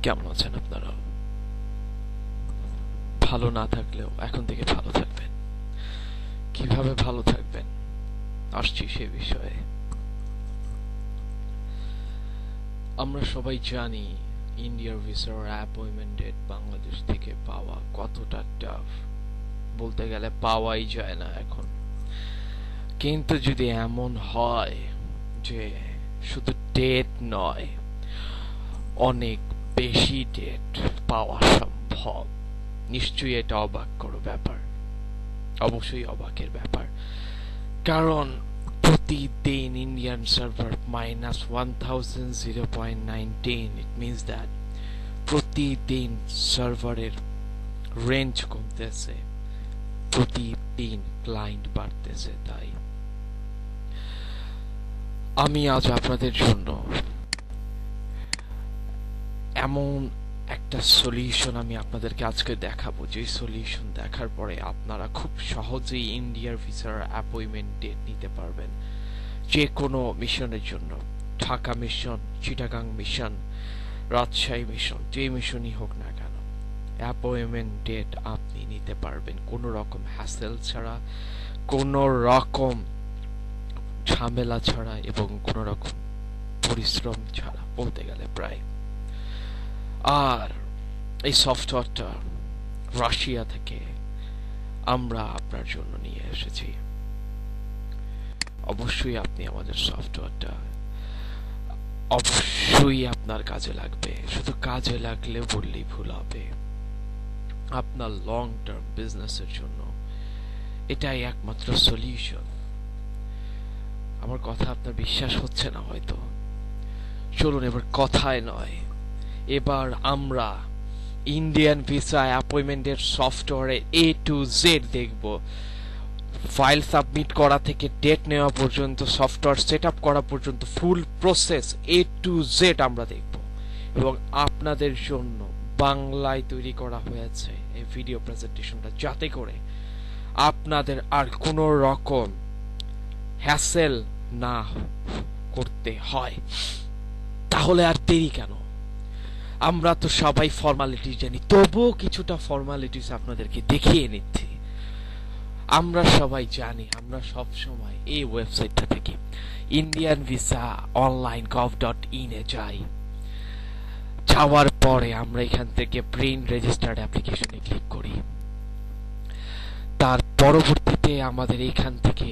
কেমন আছেন আপনারা? ভালো না থাকলেও এখন থেকে ভালো থাকবেন। কিভাবে ভালো থাকবেন আসছি সে বিষয়ে। আমরা সবাই জানি ইন্ডিয়ার ভিসার অ্যাপয়েন্টমেন্ট ডেট বাংলাদেশ থেকে পাওয়া কতটা টাফ। বলতে গেলে পাওয়াই যায় না এখন। কিন্তু যদি এমন হয় যে শুধু ডেট নয়, অনেক বেশি ডেট পাওয়া সম্ভব, নিশ্চয়ই এটা অবাক কর ব্যাপার, অবশ্যই অবাকের ব্যাপার। কারণ প্রতিদিন Indian server -1000.19, it means that প্রতিদিন সার্ভারের রেঞ্জ কমতেছে, প্রতিদিন ক্লায়েন্ট বাড়তেছে। তাই আমি আজ আপনাদের জন্য এমন একটা সলিউশন আমি আপনাদেরকে আজকে দেখাবো, যে সলিউশন দেখার পরে আপনারা খুব সহজেই ইন্ডিয়ার ভিসার অ্যাপয়েন্টমেন্ট ডেট নিতে পারবেন যে কোনো মিশনের জন্য। Dhaka mission, Chittagong mission, Rajshahi mission, যে মিশনই হোক না কেন, অ্যাপয়েন্টমেন্ট ডেট আপনি নিতে পারবেন কোনো রকম হ্যাসেল ছাড়া, কোনো রকম ঝামেলা ছাড়া এবং কোনো রকম পরিশ্রম ছাড়া বলতে গেলে প্রায়। আর এই সফটওয়্যারটা রাশিয়া থেকে আমরা আপনার জন্য নিয়ে এসেছি। অবশ্যই আপনি আমাদের সফটওয়্যারটা অবশ্যই আপনার কাজে লাগবে। শুধু কাজে লাগলে বললেই ভুল হবে। আপনার লং টার্ম বিজনেসের জন্য এটাই একমাত্র সলিউশন। আমার কথা আপনার বিশ্বাস হচ্ছে না হয়তো। চলুন এবার কথায় নয়, এবার আমরা ইন্ডিয়ান ভিসা অ্যাপয়েন্টমেন্টের সফটওয়্যারে A to Z দেখব। ফাইল সাবমিট করা থেকে ডেট নেওয়া পর্যন্ত, সফটওয়্যার সেট আপ করা পর্যন্ত ফুল প্রসেস A to Z আমরা দেখব। এবং আপনাদের জন্য বাংলায় তৈরি করা হয়েছে এই ভিডিও প্রেজেন্টেশনটা, যাতে করে আপনাদের আর কোনো রকম হ্যাসেল না করতে হয়। তাহলে আর দেরি কেন? আমরা তো সবাই ফর্মালিটি জানি, তবুও কিছুটা ফর্মালিটিস আপনাদেরকে দেখিয়ে নিচ্ছি। আমরা সবাই জানি, আমরা সব সময় এই ওয়েবসাইটটা থেকে ইন্ডিয়ান ভিসা অনলাইন gov.in এ যাই। যাওয়ার পরে আমরা এখান থেকে প্রিন্ট রেজিস্টার্ড অ্যাপ্লিকেশনে ক্লিক করি। তার পরবর্তীতে আমাদের এখান থেকে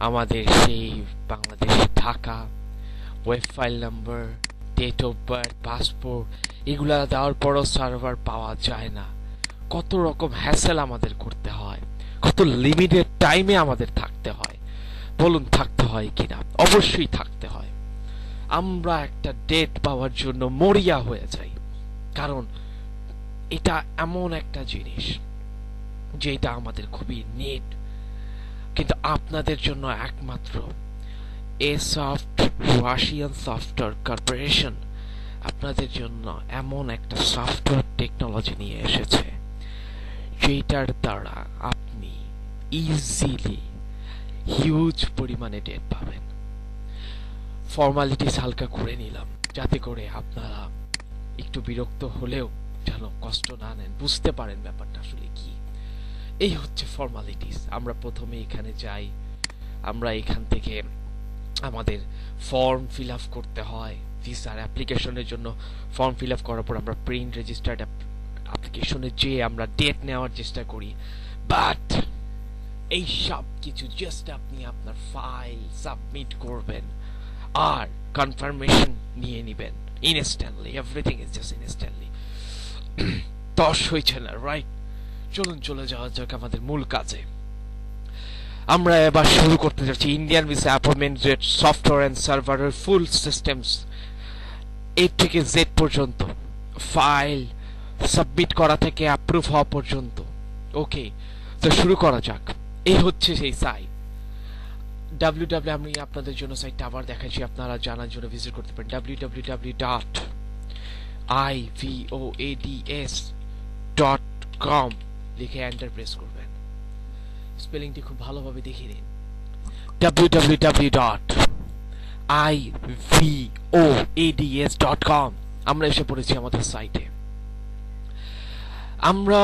আমাদের সেই Bangladesh Dhaka web file number, date of birth, passport এগুলা দেওয়ার পরও সার্ভার পাওয়া যায় না। কত রকম হ্যাসেল আমাদের করতে হয়, কত লিমিটেড টাইমে আমাদের থাকতে হয়। বলুন থাকতে হয় কিনা? অবশ্যই থাকতে হয়। আমরা একটা ডেট পাওয়ার জন্য মরিয়া হয়ে যাই, কারণ এটা এমন একটা জিনিস যেটা আমাদের খুবই নিড। কিন্তু আপনাদের জন্য একমাত্র এসফট রাশিয়ান সফটওয়্যার কর্পোরেশন আপনাদের জন্য এমন একটা সফটওয়্যার টেকনোলজি নিয়ে এসেছে, যেটার দ্বারা আপনি ইজিলি হিউজ পরিমাণে ডেট পাবেন। ফর্মালিটিস হালকা করে নিলাম, যাতে করে আপনারা একটু বিরক্ত হলেও যেন কষ্ট না নেন, বুঝতে পারেন ব্যাপারটা আসলে কি। এই হচ্ছে ফর্মালিটিস। আমরা প্রথমে এখানে যাই, আমরা এখান থেকে আমাদের ফর্ম ফিল আপ করতে হয়। ভিসার অ্যাপ্লিকেশনের জন্য ফর্ম ফিল আপ করার পর আমরা প্রিন্ট রেজিস্টার্ড অ্যাপ্লিকেশনে যেয়ে আমরা ডেট নেওয়ার চেষ্টা করি। বাট এই সব কিছু জাস্ট আপনি আপনার ফাইল সাবমিট করবেন আর কনফার্মেশন নিয়ে নেবেন instantly. Everything is just instantly. দশ হয়েছে না, রাইট? চলুন চলে যাওয়া যাক আমাদের মূল কাজে। আমরা এবার শুরু করতে যাচ্ছি Indian visa appointment software and সার্ভারের ফুল সিস্টেমস A থেকে Z পর্যন্ত, ফাইল সাবমিট করা থেকে অ্যাপ্রুভ হওয়া পর্যন্ত। ওকে, তো শুরু করা যাক। এই হচ্ছে সেই সাইট www। আমি আপনাদের জন্য সাইটটা আবার দেখাচ্ছি, আপনারা জানার জন্য ভিজিট করতে পারেন www.ivoads.com লিখে এন্টার প্রেস করবেন। স্পেলিংটি খুব ভালোভাবে দেখে নিন www.ivoads.com। আমরা এসে পড়েছি আমাদের সাইটে। আমরা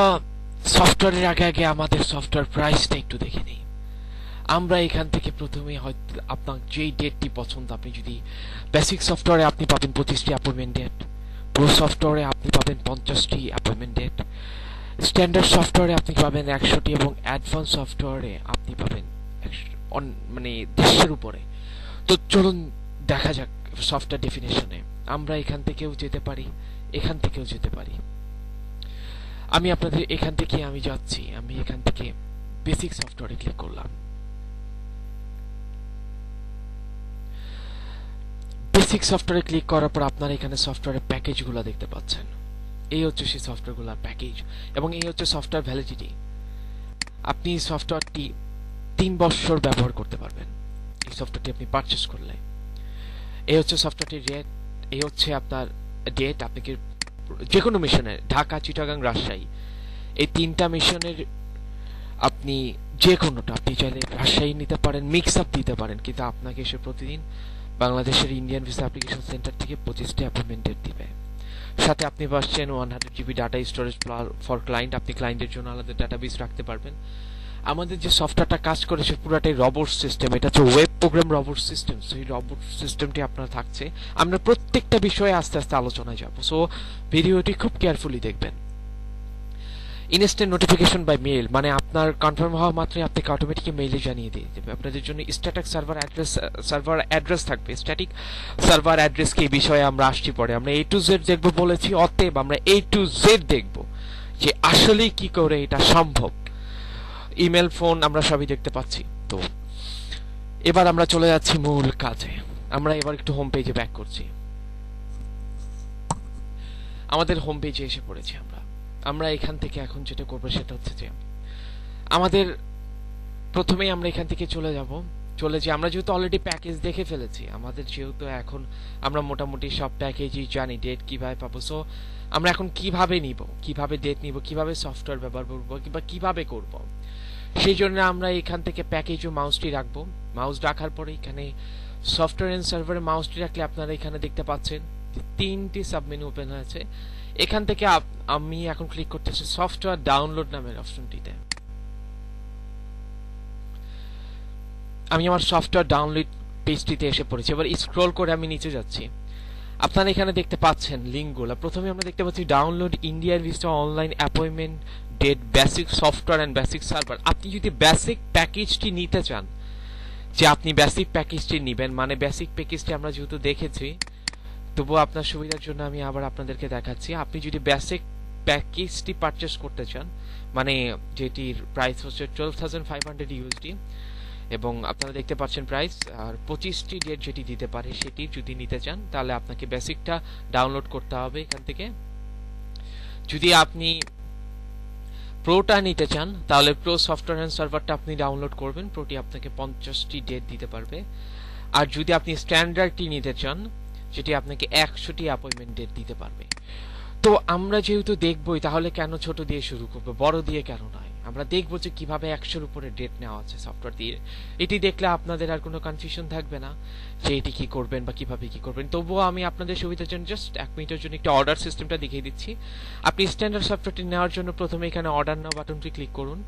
সফটওয়্যারের আগে আগে আমাদের সফটওয়্যার প্রাইসটা একটু দেখে নিই। আমরা এখান থেকে প্রথমে হয়তো আপনার যেই ডেটটি পছন্দ, আপনি যদি বেসিক সফটওয়্যারে আপনি পাবেন 25টি অ্যাপয়েন্টমেন্ট ডেট, প্রো সফটওয়্যারে আপনি পাবেন 50টি অ্যাপয়েন্টমেন্ট ডেট, স্ট্যান্ডার্ড সফটওয়্যারে আপনি পাবেন 100টি এবং অ্যাডভান্স সফটওয়্যারে আপনি পাবেন মানে 150-এর উপরে। তো চলুন দেখা যাক সফটওয়্যার ডেফিনেশনে। আমরা এখান থেকেও যেতে পারি, এখান থেকেও যেতে পারি। আমি আপনাদের এখান থেকে আমি যাচ্ছি, আমি এখান থেকে বেসিক সফটওয়্যারে ক্লিক করলাম। বেসিক সফটওয়্যারে ক্লিক করার পর আপনারা এখানে সফটওয়্যারের প্যাকেজগুলো দেখতে পাচ্ছেন। এই হচ্ছে সেই সফটওয়্যারগুলোর প্যাকেজ এবং এই হচ্ছে সফটওয়্যার ভ্যালিডিটি। আপনি সফটওয়্যারটি 3 বছর ব্যবহার করতে পারবেন এই সফটওয়্যারটি আপনি পারচেজ করলে। এই হচ্ছে সফটওয়্যারটির রেট, এই হচ্ছে আপনার ডেট। আপনি কি যে কোনো মিশনে, ঢাকা, চিটাগাং, রাজশাহী, এই 3টা মিশনের আপনি যে কোনোটা আপনি চাইলে রাজশাহী নিতে পারেন, মিক্স আপ দিতে পারেন, কিন্তু আপনাকে এসে প্রতিদিন বাংলাদেশের ইন্ডিয়ান ভিসা অ্যাপ্লিকেশন সেন্টার থেকে 25টি অ্যাপয়েন্টমেন্ট ডেট দিবে। সাথে আপনি পাচ্ছেন 100 GB data storage for client. আপনি ক্লায়েন্টের জন্য আলাদা ডাটাবেস রাখতে পারবেন। আমাদের যে সফটওয়্যারটা কাজ করেছে পুরোটাই রবট সিস্টেম, এটা হচ্ছে ওয়েব প্রোগ্রাম রবট সিস্টেম। সেই রবট সিস্টেমটি আপনার থাকছে। আমরা প্রত্যেকটা বিষয়ে আস্তে আস্তে আলোচনায় যাব, সো ভিডিওটি খুব কেয়ারফুলি দেখবেন। ইনস্ট্যান্ট নোটিফিকেশন বাই মেইল, মানে আপনার কনফার্ম হওয়া মাত্রই আপনাকে অটোমেটিক মেইলে জানিয়ে দিয়ে দেবে। আপনাদের জন্য স্ট্যাটিক সার্ভার অ্যাড্রেস থাকবে। স্ট্যাটিক সার্ভার অ্যাড্রেস কি বিষয়ে আমরা আসছি পরে। আমরা A to Z দেখব বলেছি, অতএব আমরা A to Z দেখব যে আসলে কি করে এটা সম্ভব। ইমেল, ফোন আমরা সবই দেখতে পাচ্ছি। তো এবার আমরা চলে যাচ্ছি মূল কাজে। আমরা এবার একটু হোম পেজে ব্যাক করছি। আমাদের হোম পেজে এসে পড়েছি আমরা এখান থেকে এখন যেটা করবো সেটা হচ্ছে যে আমাদের প্রথমেই আমরা এখান থেকে চলে যে আমরা যেহেতু অলরেডি প্যাকেজ দেখে ফেলেছি, আমাদের যেহেতু এখন আমরা মোটামুটি সব প্যাকেজই জানি, ডেট কিভাবে পাবো। সো আমরা এখন কিভাবে নিব, কিভাবে ডেট নিব, কিভাবে সফটওয়্যার ব্যবহার করবো কিংবা কিভাবে করব, সেই জন্য আমরা এখান থেকে প্যাকেজ ও মাউসটি রাখবো। মাউস রাখার পরে এখানে সফটওয়্যার এন্ড সার্ভারে মাউসটি রাখলে আপনারা এখানে দেখতে পাচ্ছেন 3টি সাবমেনু ওপেন হয়েছে। এখান থেকে আমি এখন ক্লিক করতেছি সফটওয়্যার ডাউনলোড নামের অপশনটিতে। আমি আমার সফটওয়্যার ডাউনলোড পেজটিতে এসে পড়েছি। এবার স্ক্রল করে আমি নিচে যাচ্ছি। আপনারা এখানে দেখতে পাচ্ছেন লিঙ্কগুলো। প্রথমে আমরা দেখতে পাচ্ছি download Indian visa online appointment date basic software and basic server. আপনি যদি বেসিক প্যাকেজটি নিতে চান, যে আপনি বেসিক প্যাকেজটি নেবেন, মানে বেসিক প্যাকেজটি আমরা যেহেতু দেখেছি, তবুও আপনার সুবিধার জন্য আমি আবার আপনাদেরকে দেখাচ্ছি। আপনি যদি বেসিক প্যাকেজটি পারচেস করতে চান, মানে যেটির প্রাইস হচ্ছে 12,500 USD এবং আপনারা দেখতে পাচ্ছেন প্রাইস, আর 25টি ডেট যেটি দিতে পারে সেটি যদি নিতে চান তাহলে আপনাকে বেসিকটা ডাউনলোড করতে হবে এখান থেকে। যদি আপনি প্রোটা নিতে চান তাহলে প্রো সফটওয়্যার এন্ড সার্ভারটা আপনি ডাউনলোড করবেন। প্রোটি আপনাকে 50টি ডেট দিতে পারবে। আর যদি আপনি স্ট্যান্ডার্ডটি নিতে চান, যেটি আপনাকে 100টি অ্যাপয়েন্টমেন্ট ডেট দিতে পারবে। তো আমরা যেহেতু দেখবই, তাহলে কেন ছোট দিয়ে শুরু করবো, বড় দিয়ে কেন নয়। আমরা দেখবো যে কিভাবে 100-এর উপরে ডেট নেওয়া আছে সফটওয়্যার দিয়ে। এটি দেখলে আপনাদের আর কোনো কনফিউশন থাকবে না যে এটি কি করবেন বা কিভাবে কি করবেন। তবুও আমি আপনাদের সুবিধার জন্য জাস্ট 1 মিনিটের জন্য একটা অর্ডার সিস্টেমটা দেখিয়ে দিচ্ছি। আপনি স্ট্যান্ডার্ড সফটওয়্যারটি নেওয়ার জন্য প্রথমে এখানে অর্ডার নাও বাটনটি ক্লিক করুন।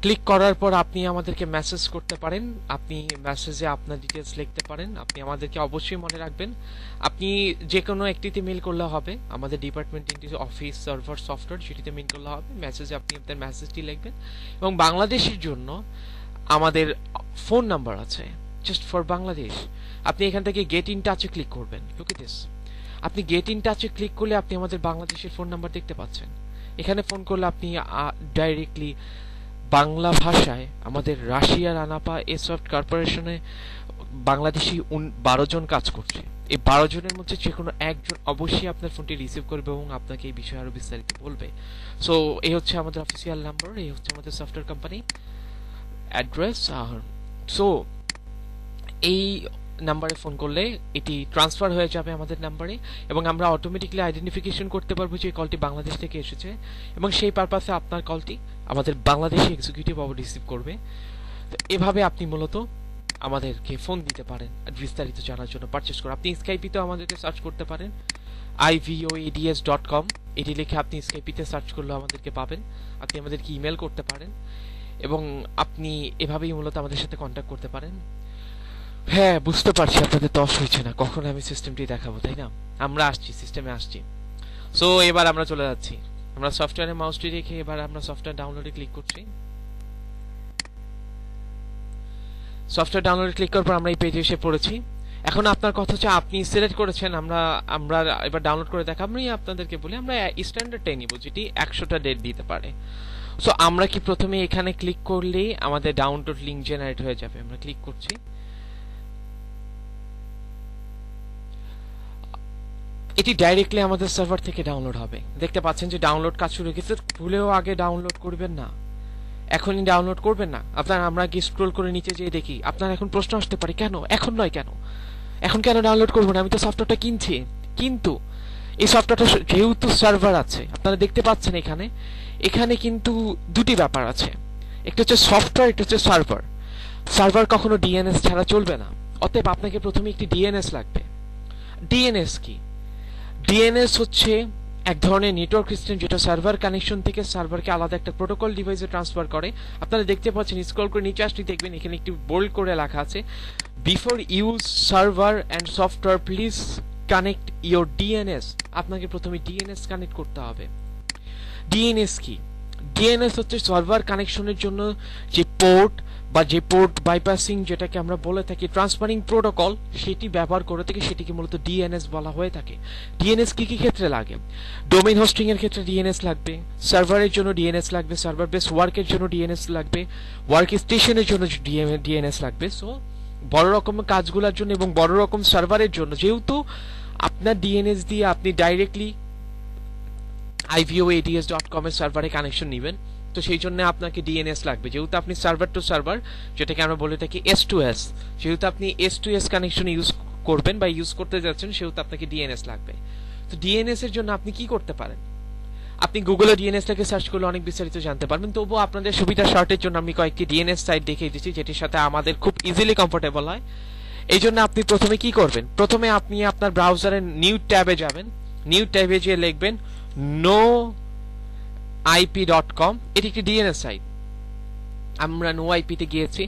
ক্লিক করার পর আপনি আমাদেরকে মেসেজ করতে পারেন। আপনি মেসেজে আপনার ডিটেলস লিখতে পারেন। আপনি আমাদেরকে অবশ্যই মনে রাখবেন, আপনি যে কোনো একটিতে মেল করলে হবে। আমাদের ডিপার্টমেন্ট অফিস সার্ভার সফটওয়্যার, সেটিতে মেল করলে হবে। মেসেজে আপনি আপনার মেসেজটি লিখবেন এবং বাংলাদেশের জন্য আমাদের ফোন নাম্বার আছে, জাস্ট ফর বাংলাদেশ। আপনি এখান থেকে গেট ইন টাচে ক্লিক করবেন। লুক এট দিস, আপনি গেট ইন টাচে ক্লিক করলে আপনি আমাদের বাংলাদেশের ফোন নাম্বার দেখতে পাচ্ছেন। এখানে ফোন করলে আপনি ডাইরেক্টলি বাংলা ভাষায় আমাদের রাশিয়ার আনাপা এসফট কর্পোরেশনে বাংলাদেশি 12 জন কাজ করছে। এই 12 জনের মধ্যে যে কোনো একজন অবশ্যই আপনার ফোনটি রিসিভ করবে এবং আপনাকে এই বিষয়ে আরো বিস্তারিত বলবে। সো এই হচ্ছে আমাদের অফিসিয়াল নাম্বার, এই হচ্ছে আমাদের সফটওয়্যার কোম্পানি অ্যাড্রেস। আর সো এই নাম্বারে ফোন করলে এটি ট্রান্সফার হয়ে যাবে আমাদের নাম্বারে এবং আমরা অটোমেটিক্যালি আইডেন্টিফিকেশন করতে পারবো যে কলটি বাংলাদেশ থেকে এসেছে এবং সেই পারপাসে আপনার কলটি আমাদের বাংলাদেশি এক্সিকিউটিভ রিসিভ করবে। তো এভাবে আপনি মূলত আমাদেরকে ফোন দিতে পারেন বিস্তারিত জানার জন্য, পারচেস করে। আপনি স্কাইপিতেও আমাদেরকে সার্চ করতে পারেন, ivoads.com, এটি লিখে আপনি স্কাইপিতে সার্চ করলে আমাদেরকে পাবেন। আপনি আমাদেরকে ইমেল করতে পারেন এবং আপনি এভাবেই মূলত আমাদের সাথে কন্ট্যাক্ট করতে পারেন। হ্যাঁ, বুঝতে পারছি আপনাদের তস হয়েছে না, কখন আমি সিস্টেমটি দেখাবো, তাই না? আমরা আসছি, সিস্টেমে আসছি। সো এবার আমরা চলে যাচ্ছি, আমরা সফটওয়্যারে মাউসটি রেখে এবার আমরা সফটওয়্যার ডাউনলোডে ক্লিক করছি। সফটওয়্যার ডাউনলোডে ক্লিক করার পর আমরা এই পেজে এসে পড়েছি। এখন আপনার কথা হচ্ছে আপনি সিলেক্ট করেছেন, আমরা এবার ডাউনলোড করে দেখা। আমি আপনাদেরকে বলি আমরা স্ট্যান্ডার্ডটাই নিব, যেটি 100টা ডেট দিতে পারে। সো আমরা কি প্রথমে এখানে ক্লিক করলেই আমাদের ডাউনলোড লিংক জেনারেট হয়ে যাবে। আমরা ক্লিক করছি, এটি ডাইরেক্টলি আমাদের সার্ভার থেকে ডাউনলোড হবে। দেখতে পাচ্ছেন যে ডাউনলোড কাজ শুরু হয়েছে। ভুলেও আগে ডাউনলোড করবেন না, এখনই ডাউনলোড করবেন না। আমরা কি স্ক্রল করে নিচে যেয়ে দেখি, আপনার এখন প্রশ্ন আসতে পারে কেন এখন নয়, এখন কেন ডাউনলোড করবো না, আমি তো সফটওয়্যারটা কিনছি। কিন্তু এই সফটওয়্যারটা যেহেতু সার্ভার আছে, আপনারা দেখতে পাচ্ছেন এখানে কিন্তু দুটি ব্যাপার আছে, একটা হচ্ছে সফটওয়্যার, একটা হচ্ছে সার্ভার। সার্ভার কখনো ডিএনএস ছাড়া চলবে না, অতএব আপনাকে প্রথমে একটি ডিএনএস লাগবে। ডিএনএস কি? ডিএনএস হচ্ছে এক ধরনের নেটওয়ার্ক সিস্টেম যেটা সার্ভার কানেকশন থেকে সার্ভারকে আলাদা একটা প্রোটোকল ডিভাইসে ট্রান্সফার করে। আপনারা দেখতে পাচ্ছেন, স্ক্রল করে নিচে আসলে দেখবেন এখানে একটি বোল্ড করে লেখা আছে, before use server and software please connect your DNS. আপনাকে প্রথমে ডিএনএস কানেক্ট করতে হবে। ডিএনএস কি? ডিএনএস হচ্ছে সার্ভার কানেকশনের জন্য যে পোর্ট বা যে পোর্ট বাইপাসিং যেটাকে আমরা বলে থাকি ট্রান্সফারিং প্রোটোকল, সেটি ব্যবহার করে থেকে সেটিকে মূলত ডিএনএস বলা হয়ে থাকে। ডিএনএস কি কি ক্ষেত্রে লাগে? ডোমেইন হোস্টিং এর ক্ষেত্রে ডিএনএস লাগবে, সার্ভারের জন্য ডিএনএস লাগবে, সার্ভার বেস ওয়ার্কের জন্য ডিএনএস লাগবে, ওয়ার্ক স্টেশনের জন্য ডিএনএস লাগবে। সো বড় রকম কাজগুলোর জন্য এবং বড় রকম সার্ভারের জন্য, যেহেতু আপনার ডিএনএস দিয়ে আপনি ডাইরেক্টলি ivoads.com এর সার্ভারে কানেকশন নেবেন, তো সেই জন্য আপনাকে ডিএনএস লাগবে। যেহেতু আপনি সার্ভার টু সার্ভার, যেটাকে আমরা বলে থাকি S2S, যেহেতু আপনি S2S কানেকশন ইউজ করবেন বা ইউজ করতে যাচ্ছেন, সেহেতু আপনাকে ডিএনএস লাগবে। তো ডিএনএস এর জন্য আপনি কি করতে পারেন? আপনি গুগলে ডিএনএসটাকে সার্চ করলে অনেক বিস্তারিত জানতে পারবেন। তবুও আপনাদের সুবিধা শর্টের জন্য আমি কয়েকটি ডিএনএস সাইট দেখিয়ে দিচ্ছি, যেটির সাথে আমাদের খুব ইজিলি কমফোর্টেবল হয়। এই জন্য আপনি প্রথমে কি করবেন? প্রথমে আপনি আপনার ব্রাউজারের নিউ ট্যাবে যাবেন, নিউ ট্যাবে গিয়ে লিখবেন noip.com। এটি একটি ডিএনএস সাইট। আমরা noip তে গিয়েছি।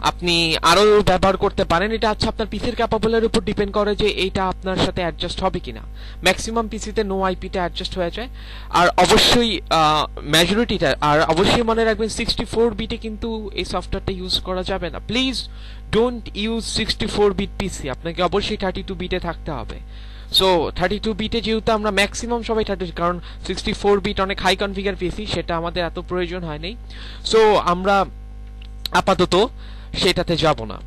আপনি আরো ব্যবহার করতে পারেন, এটা আচ্ছা আপনার পিসির ক্যাপাবলের উপর ডিপেন্ড করে যে এইটা আপনার সাথে অ্যাডজাস্ট হবে কিনা। ম্যাক্সিমাম পিসিতে noip টা অ্যাডজাস্ট হয়ে যায়। আর অবশ্যই মেজরিটিটা, আর অবশ্যই মনে রাখবেন 64 বিটে কিন্তু এই সফটওয়্যারটা ইউজ করা যাবে না। প্লিজ ডোন্ট ইউজ 64 বিট পিসি, আপনাকে অবশ্যই 32 বিটে থাকতে হবে। সো 32 বিটে যেহেতু আমরা ম্যাক্সিমাম সবাই 30, কারণ 64 বিট অনেক হাই কনফিগার পিসি, সেটা আমাদের এত প্রয়োজন হয় নাই। সো আমরা আপাতত সেটাতে যাব না।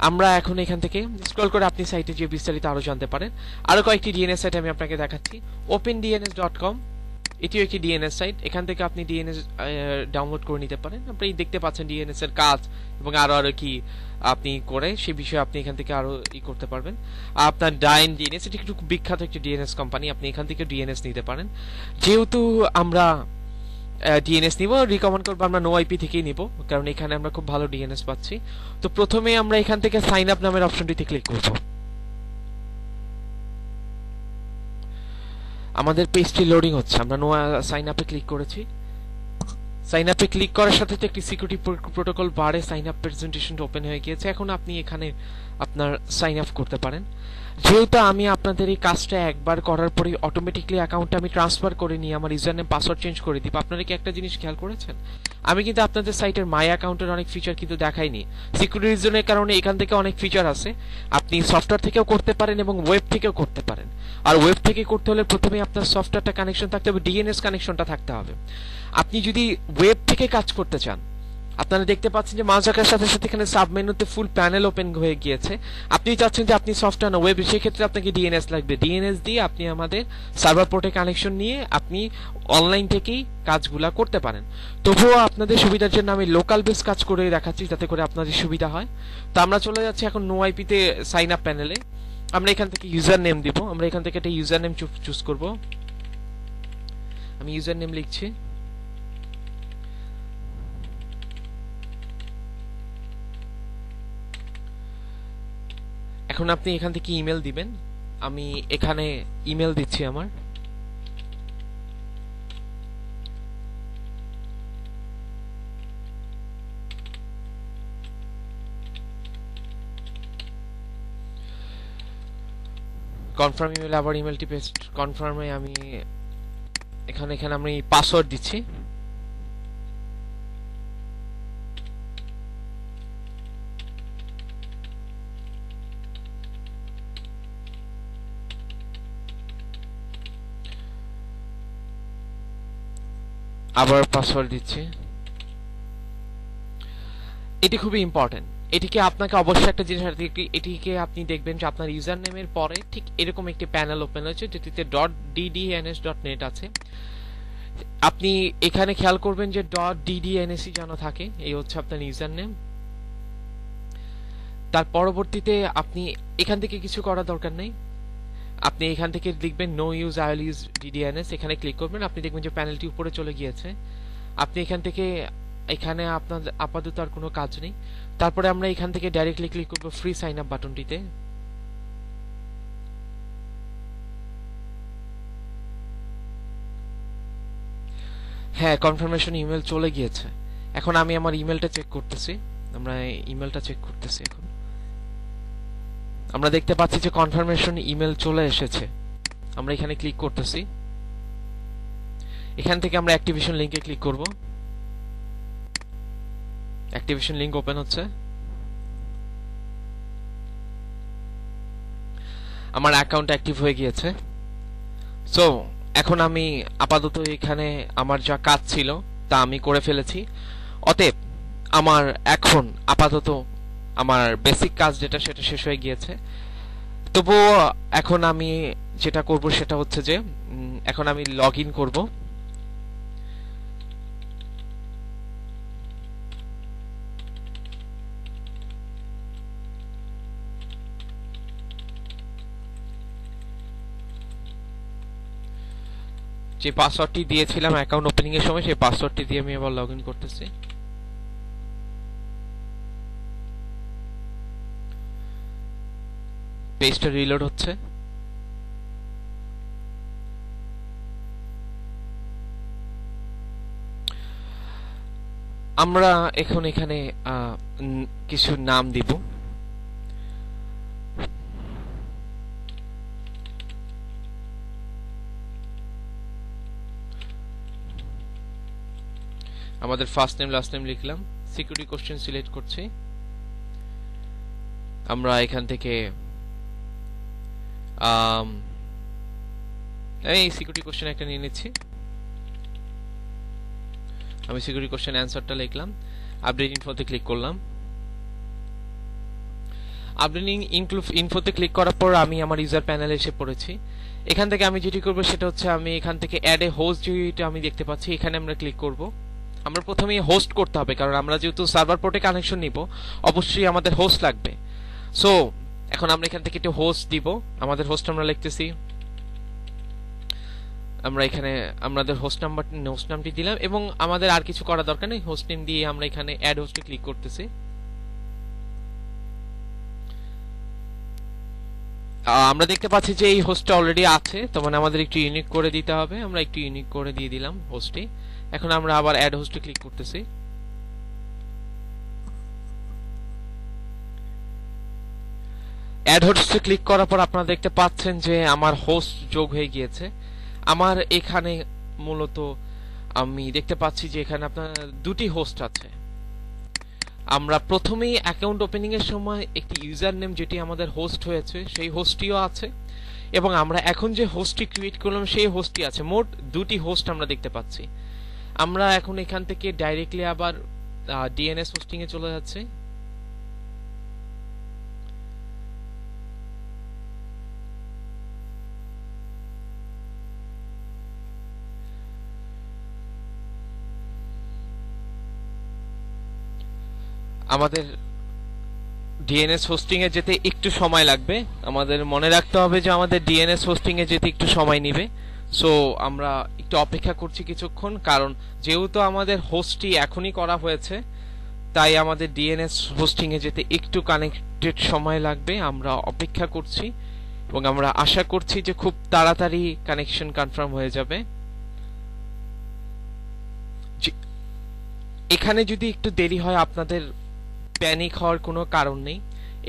আমরা এখন এখান থেকে স্ক্রল করে আপনি সাইটে যে বিস্তারিত আরো জানতে পারেন। আরো কয়েকটি ডিএনএস সাইট আমি আপনাকে দেখাচ্ছি। opendns.com, এটিও একটি ডিএনএস সাইট। এখান থেকে আপনি ডিএনএস ডাউনলোড করে নিতে পারেন। আপনি দেখতে পাচ্ছেন ডিএনএস এর কাজ এবং আরো কি আপনি করে সেই বিষয়ে আপনি এখান থেকে আরো করতে পারবেন। আপনার ডাইন ডিএনএস, এটি একটু বিখ্যাত একটি ডিএনএস কোম্পানি, আপনি এখান থেকে ডিএনএস নিতে পারেন। যেহেতু আমরা ডিএনএস নিব, রিকমেন্ড করবো আমরা noip থেকেই নিব, কারণ এখানে আমরা খুব ভালো ডিএনএস পাচ্ছি। তো প্রথমে আমরা এখান থেকে সাইন আপ নামের অপশনটিতে ক্লিক করব। আমাদের পেজটি লোডিং হচ্ছে। আমরা সাইন আপে ক্লিক করেছি। সাইন আপে ক্লিক করার সাথে একটি সিকিউরিটি প্রোটোকল বারে সাইন আপ প্রেজেন্টেশন ওপেন হয়ে গিয়েছে। এখন আপনি এখানে আপনার সাইন আপ করতে পারেন। যেহেতু আমি আপনাদের এই কাজটা একবার করার পরে অটোমেটিকলি অ্যাকাউন্টে আমি ট্রান্সফার করে নিয়ে আমার ইউজার নেম পাসওয়ার্ড চেঞ্জ করে দিব, আপনারা কি একটা জিনিস খেয়াল করেছেন? আমি কিন্তু আপনাদের সাইটের মাই অ্যাকাউন্টের অনেক ফিচার কিন্তু দেখাইনি। সিকিউরিটি রিজনের কারণে এখান থেকে অনেক ফিচার আছে, আপনি সফটওয়্যার থেকেও করতে পারেন এবং ওয়েব থেকেও করতে পারেন। আর ওয়েব থেকে করতে হলে প্রথমে আপনার সফটওয়্যারটা কানেকশন থাকতে হবে, ডিএনএস কানেকশনটা থাকতে হবে। আপনি যদি ওয়েব থেকে কাজ করতে চান, আপনারা দেখতে পাচ্ছেন যে মাউস রাখার সাথে সাথে এখানে সাব মেনুতে ফুল প্যানেল ওপেন হয়ে গিয়েছে। আপনি চাচ্ছেন যে আপনি সফটওয়্যার না ওয়েব, সেই ক্ষেত্রে আপনাকে ডিএনএস লাগবে। ডিএনএস দিয়ে আপনি আমাদের সার্ভার পোর্টে কানেকশন নিয়ে আপনি অনলাইন থেকেই কাজগুলা করতে পারেন। তবুও আপনাদের সুবিধার জন্য আমি লোকাল বেস কাজ করে দেখাচ্ছি, যাতে করে আপনাদের সুবিধা হয়। তো আমরা চলে যাচ্ছি এখন noip তে সাইন আপ প্যানেলে। আমরা এখান থেকে ইউজার নেম দিব। আমরা এখান থেকে একটা ইউজার নেম চুজ করব। আমি ইউজার নেম লিখছি। এখন আপনি এখান থেকে ইমেল দিবেন। আমি এখানে ইমেল দিচ্ছি আমার। কনফার্ম ইমেল, আবার ইমেলটি পেস্ট। কনফার্মে আমি এখানে আমি পাসওয়ার্ড দিচ্ছি। আবার পাসওয়ার্ড দিচ্ছি। এটি খুবই ইম্পর্টেন্ট। এটিকে আপনাকে অবশ্যই একটা জিনিস, এটিকে আপনি দেখবেন যে আপনার ইউজার নেমের পরে ঠিক এরকম একটি প্যানেল ওপেন হয়েছে যেটিতে .ddns.net আছে। আপনি এখানে খেয়াল করবেন যে .ddns যেন থাকে। এই হচ্ছে আপনার ইউজার নেম। তার পরবর্তীতে আপনি এখান থেকে কিছু করার দরকার নেই। আপনি এখান থেকে লিখবেন no use, I will use DDNS। এখানে ক্লিক করবেন, আপনি দেখবেন যে প্যানেলটি উপরে চলে গিয়েছে। আপনি এখান থেকে, এখানে আপনার আপাতত আর কোনো কাজ নেই। তারপরে আমরা এখান থেকে ডাইরেক্টলি ক্লিক করব ফ্রি সাইন আপ বাটনটিতে। হ্যাঁ, কনফার্মেশন ইমেল চলে গিয়েছে। এখন আমি আমার ইমেলটা চেক করতেছি। আমরা ইমেলটা চেক করতেছি। এখন আমরা দেখতে পাচ্ছি যে কনফার্মেশন ইমেল চলে এসেছে। আমরা এখানে ক্লিক করতেছি। এখান থেকে আমরা অ্যাক্টিভেশন লিংকে ক্লিক করব। অ্যাক্টিভেশন লিংক ওপেন হচ্ছে। আমার অ্যাকাউন্ট অ্যাক্টিভ হয়ে গিয়েছে। সো এখন আমি আপাতত এখানে আমার যা কাজ ছিল তা আমি করে ফেলেছি। অতএব আমার এখন আপাতত আমার বেসিক কাজ যেটা সেটা শেষ হয়ে গিয়েছে। তবুও এখন আমি যেটা করব সেটা হচ্ছে যে এখন আমি লগ ইন করব। যে পাসওয়ার্ডটি দিয়েছিলাম অ্যাকাউন্ট ওপেনিং এর সময়, সেই পাসওয়ার্ডটি দিয়ে আমি আবার লগ ইন করতেছি। পেজটা রিলোড হচ্ছে। আমরা এখন এখানে কিছু নাম দিব। আমাদের ফার্স্ট নেম লাস্ট নেম লিখলাম। সিকিউরিটি কোশ্চেন সিলেক্ট করছি। আমরা এখান থেকে এই সিকিউরিটি কোশ্চেন একটা নিয়ে নিচ্ছি। আমি সিকিউরিটি কোশ্চেন অ্যান্সারটা লিখলাম। আপডেট ইনফোতে ক্লিক করলাম। আপডেটিং ইনফোতে ক্লিক করার পর আমি আমার ইউজার প্যানেলে এসে পড়েছি। এখান থেকে আমি যেটি করব সেটা হচ্ছে আমি এখান থেকে অ্যাড এ হোস্ট, যেটা আমি দেখতে পাচ্ছি এখানে আমরা ক্লিক করব। আমরা প্রথমেই হোস্ট করতে হবে, কারণ আমরা যেহেতু সার্ভার পোর্টে কানেকশন নিব অবশ্যই আমাদের হোস্ট লাগবে। সো এখন আমরা এখান থেকে একটা হোস্ট দিব। আমাদের হোস্ট আমরা লিখতেছি। আমরা এখানে আমাদের হোস্ট নামটি দিলাম এবং আমাদের আর কিছু করা দরকার নেই। হোস্ট নেম দিয়ে আমরা এখানে অ্যাড হোস্টে ক্লিক করতেছি। আমরা দেখতে পাচ্ছি যে এই হোস্টটা অলরেডি আছে, তো মানে আমাদের একটু ইউনিক করে দিতে হবে। আমরা একটু ইউনিক করে দিয়ে দিলাম হোস্টটি। এখন আমরা আবার অ্যাড হোস্টে ক্লিক করতেছি। অ্যাড হোস্টে ক্লিক করার পর আপনারা দেখতে পাচ্ছেন যে আমার হোস্ট যোগ হয়ে গিয়েছে। আমার এখানে মূলত আমি দেখতে পাচ্ছি যে এখানে আপনার দুটি হোস্ট আছে। আমরা প্রথমেই অ্যাকাউন্ট ওপেনিং এর সময় একটি ইউজার নেম যেটি আমাদের হোস্ট হয়েছে সেই হোস্টটিও আছে, এবং আমরা এখন যে হোস্টটি ক্রিয়েট করলাম সেই হোস্টটি আছে। মোট দুটি হোস্ট আমরা দেখতে পাচ্ছি। আমরা এখন এখান থেকে ডাইরেক্টলি আবার ডিএনএস হোস্টিং এ চলে যাচ্ছে। আমাদের ডিএনএস হোস্টিং এ যেতে একটু সময় লাগবে। আমাদের মনে রাখতে হবে যে আমাদের ডিএনএস হোস্টিং এ যেতে একটু সময় নেবে। সো আমরা একটু অপেক্ষা করছি কিছুক্ষণ, কারণ যেহেতু আমাদের হোস্টটি এখনই করা হয়েছে তাই আমাদের ডিএনএস হোস্টিং এ যেতে একটু কানেক্টেড সময় লাগবে। আমরা অপেক্ষা করছি এবং আমরা আশা করছি যে খুব তাড়াতাড়ি কানেকশন কনফার্ম হয়ে যাবে। এখানে যদি একটু দেরি হয় আপনাদের প্যানিক হওয়ার কোনো কারণ নেই।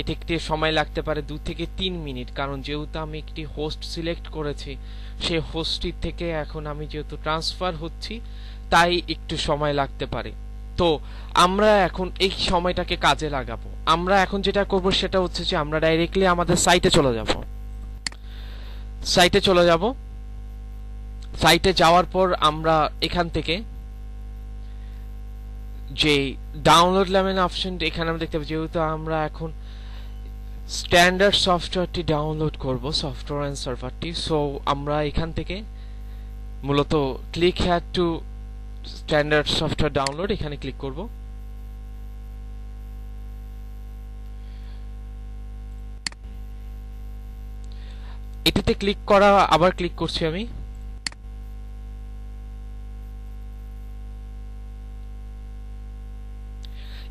এটা একটু সময় লাগতে পারে 2 থেকে 3 মিনিট, কারণ যেহেতু আমি একটি হোস্ট সিলেক্ট করেছি সেই হোস্টটি থেকে এখন আমি যেহেতু ট্রান্সফার হচ্ছি তাই একটু সময় লাগতে পারে। তো আমরা এখন এই সময়টাকে কাজে লাগাবো। আমরা এখন যেটা করব সেটা হচ্ছে যে আমরা ডাইরেক্টলি আমাদের সাইটে চলে যাব। সাইটে যাওয়ার পর আমরা এখান থেকে যে ডাউনলোড লেভেল অপশন এখানে আমরা দেখতে পাচ্ছি, যেহেতু আমরা এখন স্ট্যান্ডার্ড সফটওয়্যারটি ডাউনলোড করব, সফটওয়্যার এন্ড সার্ভারটি। সো আমরা এখান থেকে মূলত click here two standard software download, এখানে ক্লিক করব। এটিতে ক্লিক করা আবার ক্লিক করছি আমি।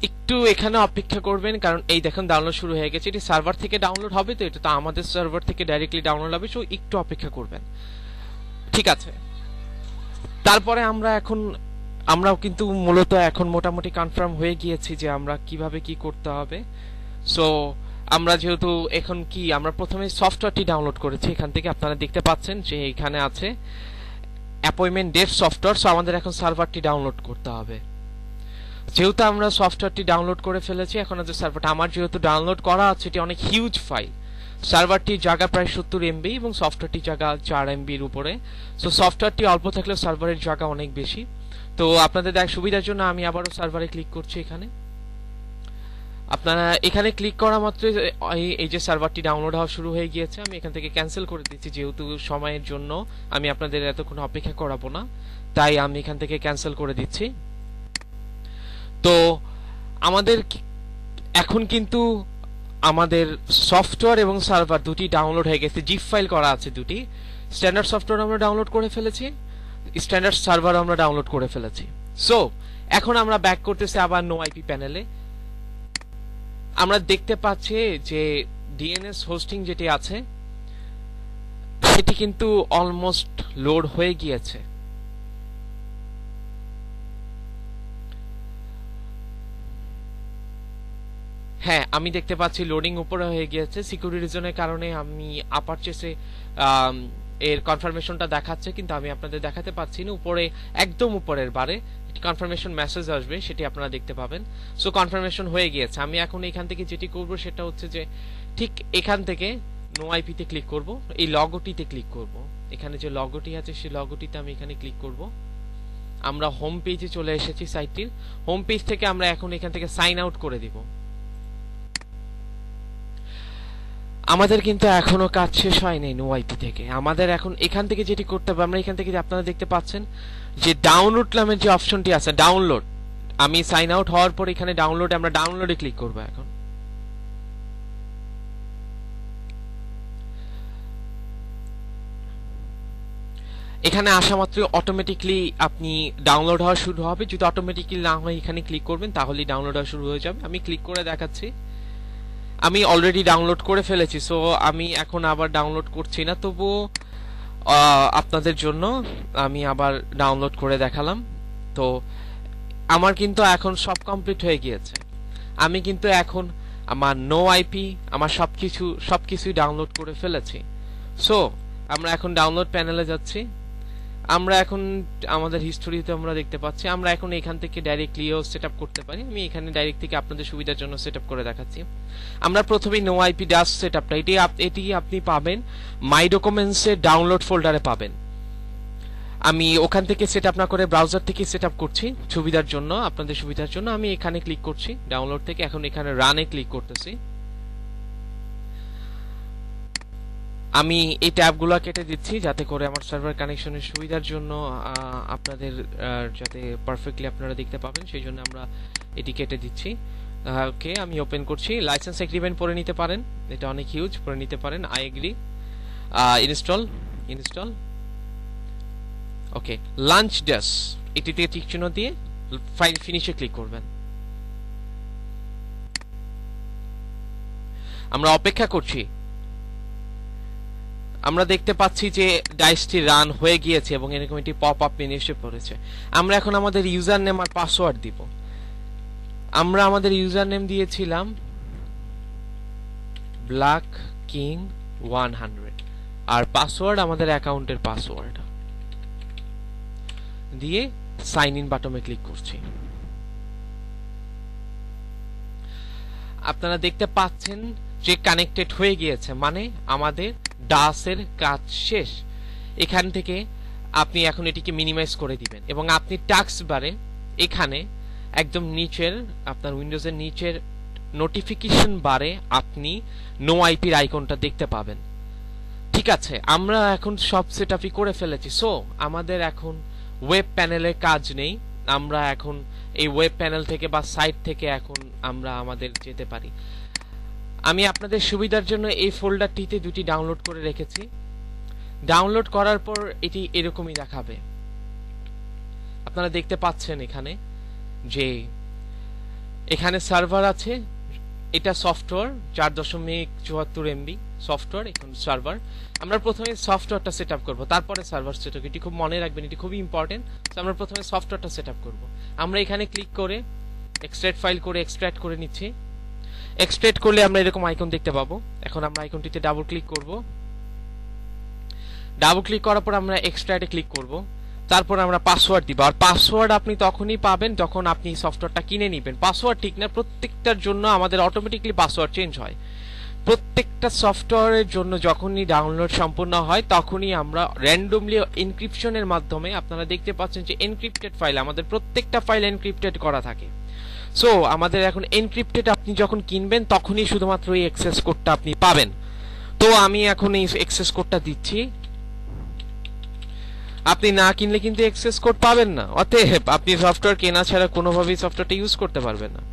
একটু এখানে অপেক্ষা করবেন, কারণ এই দেখুন ডাউনলোড শুরু হয়ে গেছে। এটি সার্ভার থেকে ডাউনলোড হবে, তো এটা তো আমাদের সার্ভার থেকে ডাইরেক্টলি ডাউনলোড হবে, সো একটু অপেক্ষা করবেন। ঠিক আছে, তারপরে আমরাও কিন্তু মূলত এখন মোটামুটি কনফার্ম হয়ে গিয়েছি যে আমরা কিভাবে কি করতে হবে। সো আমরা যেহেতু এখন আমরা প্রথমে সফটওয়্যারটি ডাউনলোড করেছি, এখান থেকে আপনারা দেখতে পাচ্ছেন যে এখানে আছে অ্যাপয়েন্টমেন্ট ডেট সফটওয়্যার। সো আমাদের এখন সার্ভারটি ডাউনলোড করতে হবে। যেহেতু আমরা সফটওয়্যারটি ডাউনলোড করে ফেলেছি, এখন যে সার্ভারটা আমার যেহেতু ডাউনলোড করা আছে এটি অনেক হিউজ ফাইল। সার্ভারটির জায়গা প্রায় 70 MB এবং সফটওয়্যারটির জায়গা 4 MB-র উপরে। সো সফটওয়্যারটি অল্প থাকলেও সার্ভারের জায়গা অনেক বেশি। তো আপনাদের সুবিধার জন্য আমি আবারও সার্ভারে ক্লিক করছি। আপনারা এখানে ক্লিক করা মাত্রই এই যে সার্ভারটি ডাউনলোড হওয়া শুরু হয়ে গিয়েছে। আমি এখান থেকে ক্যান্সেল করে দিচ্ছি, যেহেতু সময়ের জন্য আমি আপনাদের এতক্ষণ অপেক্ষা করাবো না, তাই আমি এখান থেকে ক্যান্সেল করে দিচ্ছি। তো আমাদের এখন কিন্তু আমাদের সফটওয়্যার এবং সার্ভার দুটি ডাউনলোড হয়ে গেছে, জিপ ফাইল করা আছে দুটি। স্ট্যান্ডার্ড সফটওয়্যার আমরা ডাউনলোড করে ফেলেছি, স্ট্যান্ডার্ড সার্ভার আমরা ডাউনলোড করে ফেলেছি। সো এখন আমরা ব্যাক করতেছি আবার নো আইপি প্যানেলে। আমরা দেখতে পাচ্ছি যে ডিএনএস হোস্টিং যেটি আছে সেটি কিন্তু অলমোস্ট লোড হয়ে গিয়েছে। হ্যাঁ, আমি দেখতে পাচ্ছি লোডিং উপরে হয়ে গিয়েছে। সিকিউরিটি রিজনের কারণে আমি আপার চেসে এর কনফার্মেশনটা দেখাচ্ছে, কিন্তু আমি আপনাদের দেখাতে পাচ্ছি না। উপরে একদম উপরের বারে কনফার্মেশন মেসেজ আসবে, সেটি আপনারা দেখতে পাবেন। সো কনফার্মেশন হয়ে গিয়েছে। আমি এখন এখান থেকে যেটি করব সেটা হচ্ছে যে ঠিক এখান থেকে নো আইপিতে ক্লিক করব, এই লগোটিতে ক্লিক করব। এখানে যে লগোটি আছে সেই লগোটিতে আমি এখানে ক্লিক করব। আমরা হোম পেজে চলে এসেছি। সাইটটির হোম পেজ থেকে আমরা এখন এখান থেকে সাইন আউট করে দিব। আমাদের কিন্তু এখনো কাজ শেষ হয়নি নো আইপি থেকে। আমাদের এখন এখান থেকে যেটি করতে হবে, আমরা এখান থেকে আপনারা দেখতে পাচ্ছেন যে ডাউনলোড নামের যে অপশনটি আছে, ডাউনলোড, আমি সাইন আউট হওয়ার পর এখানে আমরা ডাউনলোডে ক্লিক করব। এখন এখানে আসা মাত্র অটোমেটিকলি আপনি ডাউনলোড হওয়া শুরু হবে। যদি অটোমেটিকলি না হয় এখানে ক্লিক করবেন, তাহলেই ডাউনলোড হওয়া শুরু হয়ে যাবে। আমি ক্লিক করে দেখাচ্ছি, আমি অলরেডি ডাউনলোড করে ফেলেছি। সো আমি এখন আবার ডাউনলোড করছি না, তবুও আপনাদের জন্য আমি আবার ডাউনলোড করে দেখালাম। তো আমার কিন্তু এখন সব কমপ্লিট হয়ে গিয়েছে। আমি কিন্তু এখন আমার নো আইপি, আমার সবকিছুই ডাউনলোড করে ফেলেছি। সো আমরা এখন ডাউনলোড প্যানেলে যাচ্ছি। আমরা এখন আমাদের হিস্টোরিতে আমরা দেখতে পাচ্ছি, আমরা এখন এখান থেকে ডাইরেক্টলিও সেটআপ করতে পারি। আমি এখানে ডাইরেক্ট থেকে আপনাদের সুবিধার জন্য সেটআপ করে দেখাচ্ছি। আমরা প্রথমে নো আইপি ডাস সেটআপটা এটি আপনি পাবেন মাই ডকুমেন্টস এর ডাউনলোড ফোল্ডারে পাবেন। আমি ওখান থেকে সেটআপ না করে ব্রাউজার থেকে সেটআপ করছি সুবিধার জন্য, আপনাদের সুবিধার জন্য। আমি এখানে ক্লিক করছি ডাউনলোড থেকে, এখন এখানে রানে ক্লিক করতেছি। আমি এই ট্যাবগুলো কেটে দিচ্ছি যাতে করে আমার সার্ভার কানেকশনের সুবিধার জন্য আপনাদের যাতে পারফেক্টলি আপনারা দেখতে পাবেন, সেই জন্য আমরা এটি কেটে দিচ্ছি। ওকে, আমি ওপেন করছি। লাইসেন্স এগ্রিমেন্ট পড়ে নিতে পারেন, এটা অনেক হিউজ, পড়ে নিতে পারেন। I agree, install. Okay, lunch dash এটিতে টিক চিহ্ন দিয়ে ফাইল ফিনিশে ক্লিক করবেন। আমরা অপেক্ষা করছি। আমরা দেখতে পাচ্ছি যে ডাইসটি রান হয়ে গিয়েছে এবং এরকম একটি পপ আপ মেনু এসে পড়েছে। আমরা এখন আমাদের ইউজার নেম আর পাসওয়ার্ড দিব। আমরা আমাদের ইউজার নেম দিয়েছিলাম ব্ল্যাক কিং 100 আর পাসওয়ার্ড আমাদের অ্যাকাউন্টের পাসওয়ার্ড দিয়ে সাইন ইন বাটনে ক্লিক করছি। আপনারা দেখতে পাচ্ছেন যে কানেক্টেড হয়ে গিয়েছে, মানে আমাদের ডাসের কাজ শেষ। এখান থেকে আপনি এখন এটিকে মিনিমাইজ করে দিবেন এবং আপনি টাস্ক বারে এখানে একদম নিচের আপনার উইন্ডোজের নিচের নোটিফিকেশন বারে আপনি নো আইপির আইকনটা দেখতে পাবেন। ঠিক আছে, আমরা এখন সব সেটআপই করে ফেলেছি। সো আমাদের এখন ওয়েব প্যানেলে কাজ নেই। আমরা এখন এই ওয়েব প্যানেল থেকে বা সাইট থেকে এখন আমরা আমাদের যেতে পারি। আমি আপনাদের সুবিধার জন্য এই ফোল্ডারটিতে দুটি ডাউনলোড করে রেখেছি। ডাউনলোড করার পর এটি এরকমই দেখাবে। আপনারা দেখতে পাচ্ছেন এখানে যে এখানে সার্ভার আছে, এটা সফটওয়্যার 4.74 MB সফটওয়্যার এখন সার্ভার। আমরা প্রথমে সফটওয়্যারটা সেটআপ করব, তারপরে সার্ভার সেটআপ। এটি খুব মনে রাখবেন, এটি খুবই ইম্পর্টেন্ট। তো আমরা প্রথমে সফটওয়্যারটা সেটআপ করব। আমরা এখানে ক্লিক করে এক্সট্রাক্ট ফাইল করে এক্সট্রাক্ট করে নিচ্ছি। এক্সট্রাক্ট করলে আমরা এরকম আইকন দেখতে পাবো। এখন আমরা আইকনটিতে ডাবল ক্লিক করব। ডাবল ক্লিক করার পর আমরা এক্সট্রাক্টে ক্লিক করব। তারপর আমরা পাসওয়ার্ড দিব। আর পাসওয়ার্ড আপনি তখনই পাবেন যখন আপনি সফটওয়্যারটা কিনে নেবেন। পাসওয়ার্ড ঠিক না, প্রত্যেকটার জন্য আমাদের অটোমেটিক্যালি পাসওয়ার্ড চেঞ্জ হয়। প্রত্যেকটা সফটওয়্যারের জন্য যখনই ডাউনলোড সম্পূর্ণ হয় তখনই আমরা র্যান্ডমলি এনক্রিপশনের মাধ্যমে, আপনারা দেখতে পাচ্ছেন যে এনক্রিপ্টেড ফাইল, আমাদের প্রত্যেকটা ফাইল এনক্রিপ্টেড করা থাকে। সো আমাদের এখন এনক্রিপ্টেড, আপনি যখন কিনবেন তখনই শুধুমাত্র এই অ্যাক্সেস কোডটা আপনি পাবেন। তো আমি এখন এই অ্যাক্সেস কোডটা দিচ্ছি। আপনি না কিনলে কিন্তু অ্যাক্সেস কোড পাবেন না। অতএব আপনি সফটওয়্যার কেনা ছাড়া কোনোভাবেই সফটওয়্যারটা ইউজ করতে পারবেন না।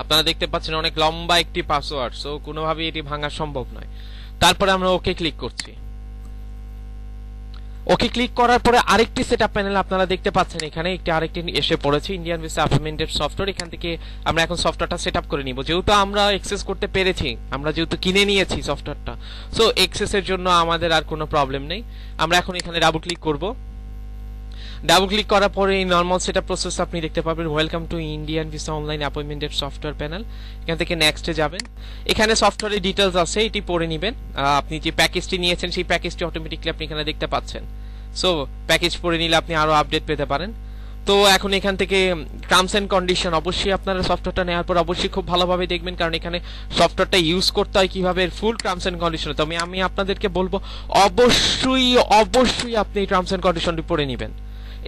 আপনারা দেখতে পাচ্ছেন অনেক লম্বা একটি পাসওয়ার্ড, সো কোনোভাবেই এটি ভাঙা সম্ভব নয়। তারপরে আমরা ওকে ক্লিক করছি। ওকে ক্লিক করার পরে আরেকটি সেটআপ প্যানেল আপনারা দেখতে পাচ্ছেন, এখানে আরেকটি এসে পড়েছে, ইন্ডিয়ান ভিসা অ্যাপয়েন্টমেন্টেড সফটওয়্যার। এখান থেকে আমরা এখন সফটওয়্যারটা সেটআপ করে নিব। যেহেতু আমরা অ্যাক্সেস করতে পেরেছি, আমরা যেহেতু কিনে নিয়েছি সফটওয়্যারটা, সো অ্যাক্সেসের জন্য আমাদের আর কোনো প্রবলেম নেই। আমরা এখন এখানে ডাবল ক্লিক করব। ডাবল ক্লিক করার পরে এই নরমাল সেটআপ প্রসেস আপনি দেখতে পাবেন, welcome to Indian visa online অ্যাপয়েন্টমেন্টেড সফটওয়্যার প্যানেল। এখান থেকে নেক্সটে যাবেন। এখানে সফটওয়্যারের ডিটেইলস আছে, এটি পড়ে নেবেন। আপনি যে প্যাকেজটি নিয়েছেন সেই প্যাকেজটি অটোমেটিক্যালি আপনি এখানে দেখতে পাচ্ছেন। সো প্যাকেজ পড়ে নিলে আপনি আরো আপডেট পেতে পারেন। তো এখন এখান থেকে টার্মস এন্ড কন্ডিশন, অবশ্যই আপনারা সফটওয়্যারটা নেওয়ার পর অবশ্যই খুব ভালোভাবে দেখবেন, কারণ এখানে সফটওয়্যারটা ইউজ করতে হয় কিভাবে, ফুল টার্মস এন্ড কন্ডিশন। তো আমি আপনাদেরকে বলবো অবশ্যই আপনি এই টার্মস এন্ড কন্ডিশনটি পড়ে নেবেন।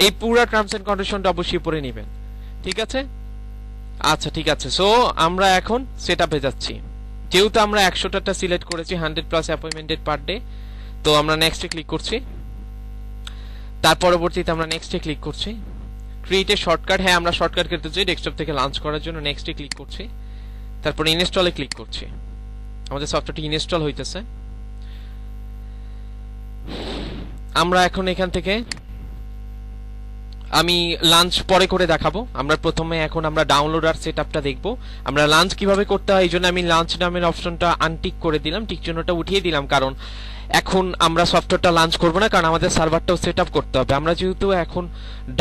এই পুরো টার্মস এন্ড কন্ডিশনটা অবশ্যই পড়ে নেবেন। ঠিক আছে? আচ্ছা ঠিক আছে। সো আমরা এখন সেটআপে যাচ্ছি। যেহেতু আমরা 100টা সিলেক্ট করেছি, 100+ অ্যাপয়েন্টমেন্টেড পার ডে, তো আমরা নেক্সটে ক্লিক করছি। তার পরবর্তীতে আমরা নেক্সটে ক্লিক করছি। ক্রিয়েট এ শর্টকাট, হ্যাঁ আমরা শর্টকাট করতে চাই ডেস্কটপ থেকে লঞ্চ করার জন্য। নেক্সটে ক্লিক করছি। তারপর ইনস্টলে ক্লিক করছি। আমাদের সফটওয়্যারটি ইনস্টল হইতেছে। আমরা এখন এখান থেকে, আমি লাঞ্চ পরে করে দেখাবো। আমরা প্রথমে এখন আমরা ডাউনলোড আর সেটআপটা দেখব। আমরা লাঞ্চ কিভাবে করতে হয় এই জন্য আমি লাঞ্চ নামের অপশনটা আনটিক করে দিলাম, টিক চিহ্নটা উঠিয়ে দিলাম, কারণ এখন আমরা সফটওয়্যারটা লাঞ্চ করব না, কারণ আমাদের সার্ভারটাও সেটআপ করতে হবে। আমরা যেহেতু এখন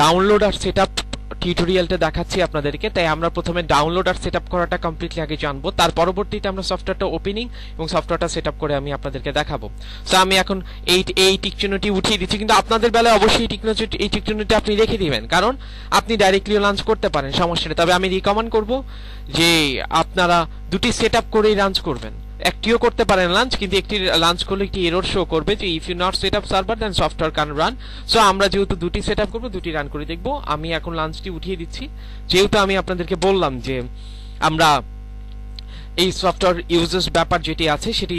ডাউনলোড আর সেটআপ টিউটোরিয়ালটা দেখাচ্ছি আপনাদেরকে, তাই আমরা প্রথমে ডাউনলোড আর সেটআপ করাটা কমপ্লিটলি আগে জানবো। তার পরবর্তীতে আমরা সফটওয়্যারটা ওপেনিং এবং সফটওয়্যারটা সেটআপ করে আমি আপনাদেরকে দেখাবো। সো আমি এখন এই টিক চিহ্নটি উঠিয়ে দিচ্ছি, কিন্তু আপনাদের বেলায় অবশ্যই এই টিক চিহ্নটি আপনি রেখে দিবেন, কারণ আপনি ডাইরেক্টলি লঞ্চ করতে পারেন, সমস্যা নেই। তবে আমি রিকমেন্ড করব যে আপনারা দুটি সেটআপ করেই লঞ্চ করবেন। একটিও করতে পারেন লাঞ্চ, কিন্তু একটি লাঞ্চ করলে একটি এরর শো করবে যে if you not set up server then software can run. So আমরা যেহেতু দুটি সেট আপ করবো, দুটি রান করে দেখবো। আমি এখন লাঞ্চটি উঠিয়ে দিচ্ছি, যেহেতু আমি আপনাদেরকে বললাম যে আমরা এই সফটওয়্যার ইউজেস ব্যাপার যেটি আছে সেটি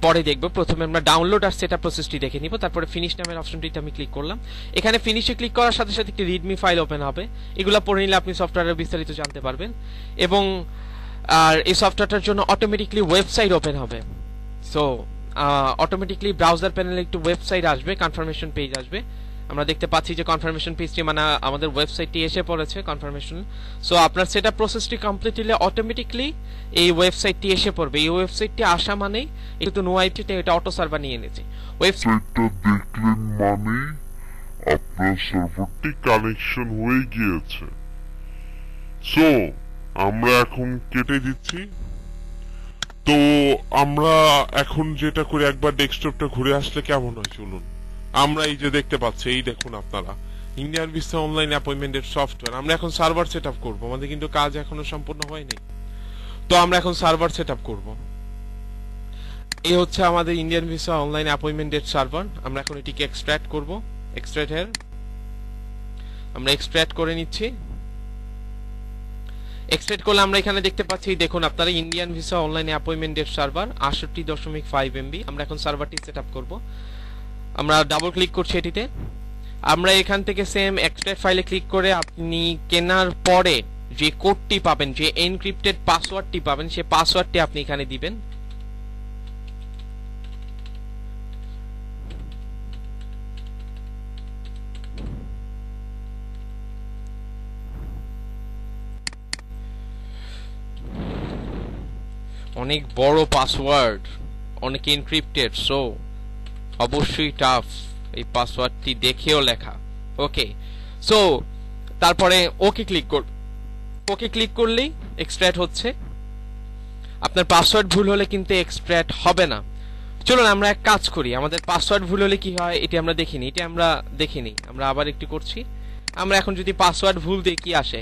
পরে দেখবো। প্রথমে আমরা ডাউনলোড আর সেটআপ প্রসেসটি দেখে নিব। তারপরে ফিনিশ নামের অপশনটিতে আমি ক্লিক করলাম। এখানে ফিনিশে ক্লিক করার সাথে সাথে একটি রিডমি ফাইল ওপেন হবে। এগুলো পড়ে নিলে আপনি সফটওয়্যারের বিস্তারিত জানতে পারবেন। এবং আর এই সফটওয়্যারটার জন্য অটোমেটিকলি ওয়েবসাইট ওপেন হবে। সো অটোমেটিকলি ব্রাউজার প্যানেলে একটু ওয়েবসাইট আসবে, কনফার্মেশন পেজ আসবে। আমরা দেখতে পাচ্ছি যে কনফার্মেশন পেজটি মানে আমাদের ওয়েবসাইটটি এসে পড়েছে কনফার্মেশন। সো আপনার সেটআপ প্রসেসটি কমপ্লিট হলে অটোমেটিকলি এই ওয়েবসাইটটি এসে পড়বে। এই ওয়েবসাইটটি আসা মানেই যেহেতু নো আইপিতে এটা অটো সার্ভার নিয়ে নিয়েছে। ওয়েবসাইটটা দেখলেন মানে আপনার সার্ভারটি কানেকশন হয়ে গিয়েছে। সো আমরা এখন কেটে দিচ্ছি। তো আমরা এখন যেটা করে একবার ডেস্কটপটা ঘুরে আসলে কেমন হয় চলুন। আমরা এই যে দেখতে পাচ্ছি, এই দেখুন আপনারা ইন্ডিয়ান ভিসা অনলাইন অ্যাপয়েন্টমেন্টের সফটওয়্যার। আমরা এখন সার্ভার সেট আপ করবো, আমাদের কিন্তু কাজ এখনো সম্পূর্ণ হয়নি। তো আমরা এখন সার্ভার সেট আপ করবো। এই হচ্ছে আমাদের ইন্ডিয়ান ভিসা অনলাইন অ্যাপয়েন্টমেন্টের সার্ভার। আমরা এখন এটিকে এক্সট্রাক্ট করব। এক্সট্রাক্ট হেয়ার আমরা এক্সট্রাক্ট করে নিচ্ছি। এক্সট্রাক্ট করলে আমরা এখানে দেখতে পাচ্ছি, দেখুন আপনারা ইন্ডিয়ান ভিসা অনলাইন অ্যাপয়েন্টমেন্টের সার্ভার 68.5 MB। আমরা এখন সার্ভারটি সেট আপ করবো। আমরা ডাবল ক্লিক করছি এটিতে। আমরা এখান থেকে সেম এক্সট্রাক্ট ফাইলে ক্লিক করে আপনি কেনার পরে যে কোডটি পাবেন, যে এনক্রিপ্টেড পাসওয়ার্ডটি পাবেন, সেই পাসওয়ার্ডটি আপনি এখানে দিবেন। অনেক বড় পাসওয়ার্ড, অনেক এনক্রিপ্টেড, সো অবশ্যই টাফ এই পাসওয়ার্ডটি দেখেও লেখা। ওকে, সো তারপরে ওকে ক্লিক করব। ওকে ক্লিক করলেই এক্সট্রাক্ট হচ্ছে। আপনার পাসওয়ার্ড ভুল হলে কিন্তু এক্সট্রাক্ট হবে না। চলুন আমরা এক কাজ করি, আমাদের পাসওয়ার্ড ভুল হলে কি হয় এটি আমরা দেখিনি। আমরা আবার একটু করছি। আমরা এখন যদি পাসওয়ার্ড ভুল দিই কি আসে?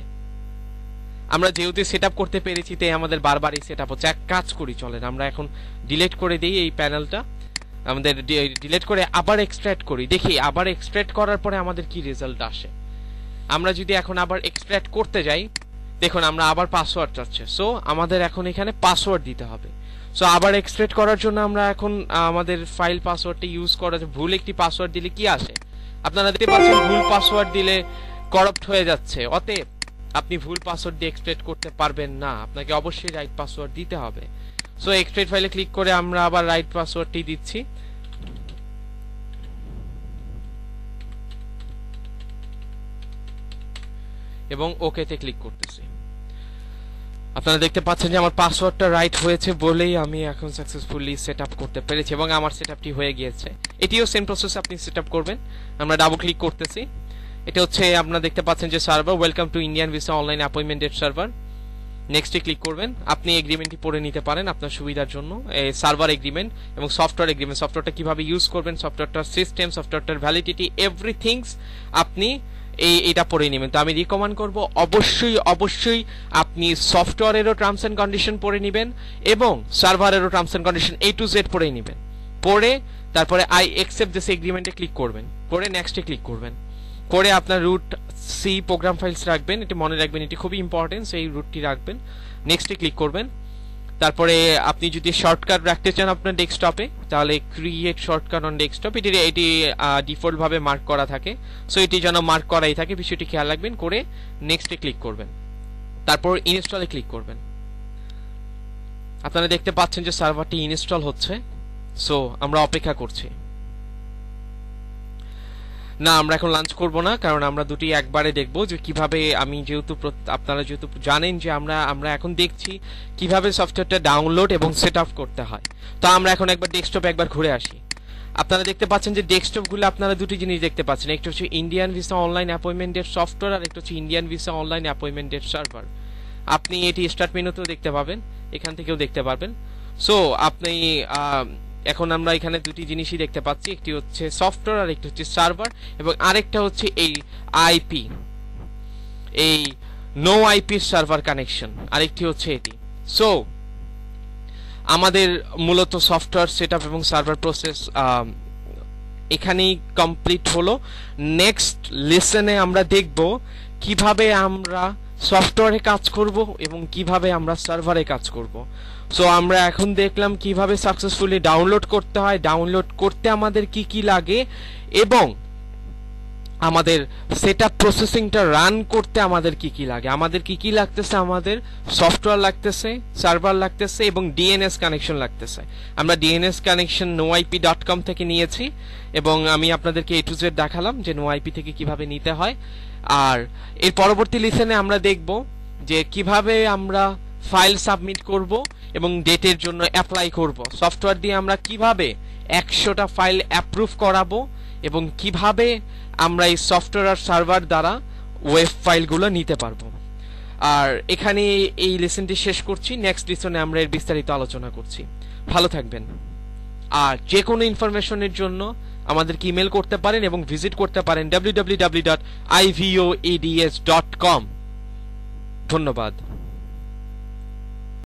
আমরা যেহেতু সেট আপ করতে পেরেছি তাই আমাদের বারবারই সেট আপ হচ্ছে। এক কাজ করি, চলেন আমরা এখন ডিলিট করে দিই এই প্যানেলটা। আমাদের ডিলিট করে আবার এক্সট্রাক্ট করি, দেখি আবার এক্সট্রাক্ট করার পরে আমাদের কি রেজাল্ট আসে। আমরা যদি এখন আবার এক্সট্রাক্ট করতে যাই, দেখুন আমরা আবার পাসওয়ার্ড চাচ্ছে। সো আমাদের এখন এখানে পাসওয়ার্ড দিতে হবে। সো আবার এক্সট্রাক্ট করার জন্য আমরা এখন আমাদের ফাইল পাসওয়ার্ডটি ইউজ করা, ভুল একটি পাসওয়ার্ড দিলে কি আসে আপনারা দেখতে পাচ্ছেন, ভুল পাসওয়ার্ড দিলে করাপ্ট হয়ে যাচ্ছে। অতএব আপনি ভুল পাসওয়ার্ড দিয়ে এক্সট্রাক্ট করতে পারবেন না, আপনাকে অবশ্যই রাইট পাসওয়ার্ড দিতে হবে। সো এক্সট্রাক্ট ফাইলে ক্লিক করে আমরা আবার রাইট পাসওয়ার্ডটি দিচ্ছি এবং ওকে তে ক্লিক করতেছি। আপনারা দেখতে পাচ্ছেন যে আমার পাসওয়ার্ডটা রাইট হয়েছে বলেই আমি এখন সাকসেসফুলি সেটআপ করতে পেরেছি এবং আমার সেটআপটি হয়ে গিয়েছে। এটিও সেম প্রসেসে আপনি সেটআপ করবেন। আমরা ডাবল ক্লিক করতেছি। এটা হচ্ছে আপনারা দেখতে পাচ্ছেন যে server, welcome to Indian visa online appointment date server. নেক্সটে ক্লিক করবেন। আপনি এগ্রিমেন্টটি পড়ে নিতে পারেন আপনার সুবিধার জন্য। সার্ভার এগ্রিমেন্ট এবং সফটওয়্যার এগ্রিমেন্ট, সফটওয়্যারটা কিভাবে ইউজ করবেন, সফটওয়্যারটার সিস্টেম, সফটওয়্যারটার ভ্যালিডিটি, এভরিথিংস আপনি এটা পড়ে নেবেন। তো আমি রিকমেন্ড করব অবশ্যই আপনি সফটওয়্যারেরও টার্মস এন্ড কন্ডিশন পড়ে নেবেন এবং সার্ভারেরও terms and condition A to Z পড়ে নেবেন। পড়ে তারপরে আই অ্যাকসেপ্ট দিস এগ্রিমেন্টে ক্লিক করবেন, করে নেক্সটে ক্লিক করবেন, করে আপনার রুট সি প্রোগ্রাম ফাইলস রাখবেন। এটি মনে রাখবেন, এটি খুবই ইম্পর্টেন্ট, সেই রুটটি রাখবেন। নেক্সটে ক্লিক করবেন। তারপরে আপনি যদি শর্টকাট রাখতে চান আপনার ডেস্কটপে, তাহলে ক্রিয়েট শর্টকাট অন ডেস্কটপ, এটি ডিফল্ট ভাবে মার্ক করা থাকে। সো এটি যেন মার্ক করাই থাকে, বিষয়টি খেয়াল রাখবেন। করে নেক্সটে ক্লিক করবেন, তারপর ইনস্টলে ক্লিক করবেন। আপনারা দেখতে পাচ্ছেন যে সার্ভারটি ইনস্টল হচ্ছে। সো আমরা অপেক্ষা করছি। না, আমরা এখন লাঞ্চ করব না, কারণ আমরা দুটি একবারে দেখব যে কিভাবে আপনারা যেহেতু জানেন যে আমরা এখন দেখছি কিভাবে সফটওয়্যারটা ডাউনলোড এবং সেট আপ করতে হয়। তো আমরা এখন একবার ডেস্কটপে একবার ঘুরে আসি। আপনারা দেখতে পাচ্ছেন যে ডেস্কটপগুলো আপনারা দুটি জিনিস দেখতে পাচ্ছেন, একটা হচ্ছে ইন্ডিয়ান ভিসা অনলাইন অ্যাপয়েন্টমেন্টের সফটওয়্যার আর একটা হচ্ছে ইন্ডিয়ান ভিসা অনলাইন অ্যাপয়েন্টমেন্টের সার্ভার। আপনি এটি স্টার্ট মেনুতেও দেখতে পাবেন, এখান থেকেও দেখতে পারবেন। সো আপনি এখন আমরা এখানে দুটি জিনিসই দেখতে পাচ্ছি, একটি হচ্ছে সফটওয়্যার আর একটি হচ্ছে সার্ভার, এবং আরেকটা হচ্ছে এই আইপি, এই নো আইপি সার্ভার কানেকশন, আরেকটি হচ্ছে এটি। সো আমাদের মূলত সফটওয়্যার সেটআপ এবং সার্ভার প্রসেস এখানেই কমপ্লিট হলো। নেক্সট লেসনে আমরা দেখব কিভাবে আমরা সফটওয়্যারে কাজ করব এবং কিভাবে আমরা সার্ভারে কাজ করব। সো আমরা এখন দেখলাম কিভাবে সাকসেসফুলি ডাউনলোড করতে হয়, ডাউনলোড করতে আমাদের কি কি লাগে, এবং আমাদের সেটআপ প্রসেসিংটা রান করতে আমাদের কি কি লাগে, আমাদের কি কি লাগতেছে, আমাদের সফটওয়্যার লাগতেছে, সার্ভার লাগতেছে এবং ডিএনএস কানেকশন লাগতেছে। আমরা ডিএনএস কানেকশন noip.com থেকে নিয়েছি এবং আমি আপনাদেরকে A to Z দেখালাম যে noip থেকে কিভাবে নিতে হয়। আর এর পরবর্তী লিসেনে আমরা দেখব যে কিভাবে আমরা ফাইল সাবমিট করব এবং ডেটের জন্য অ্যাপ্লাই করব, সফটওয়্যার দিয়ে আমরা কিভাবে 100টা ফাইল অ্যাপ্রুভ করাবো এবং কিভাবে আমরা এই সফটওয়্যার আর সার্ভার দ্বারা ওয়েব ফাইলগুলো নিতে পারবো। আর এখানে এই লেসনটি শেষ করছি, নেক্সট লেসনে আমরা এর বিস্তারিত আলোচনা করছি। ভালো থাকবেন। আর যে কোনো ইনফরমেশনের জন্য আমাদেরকে ইমেল করতে পারেন এবং ভিজিট করতে পারেন www.ivoads.com। ধন্যবাদ।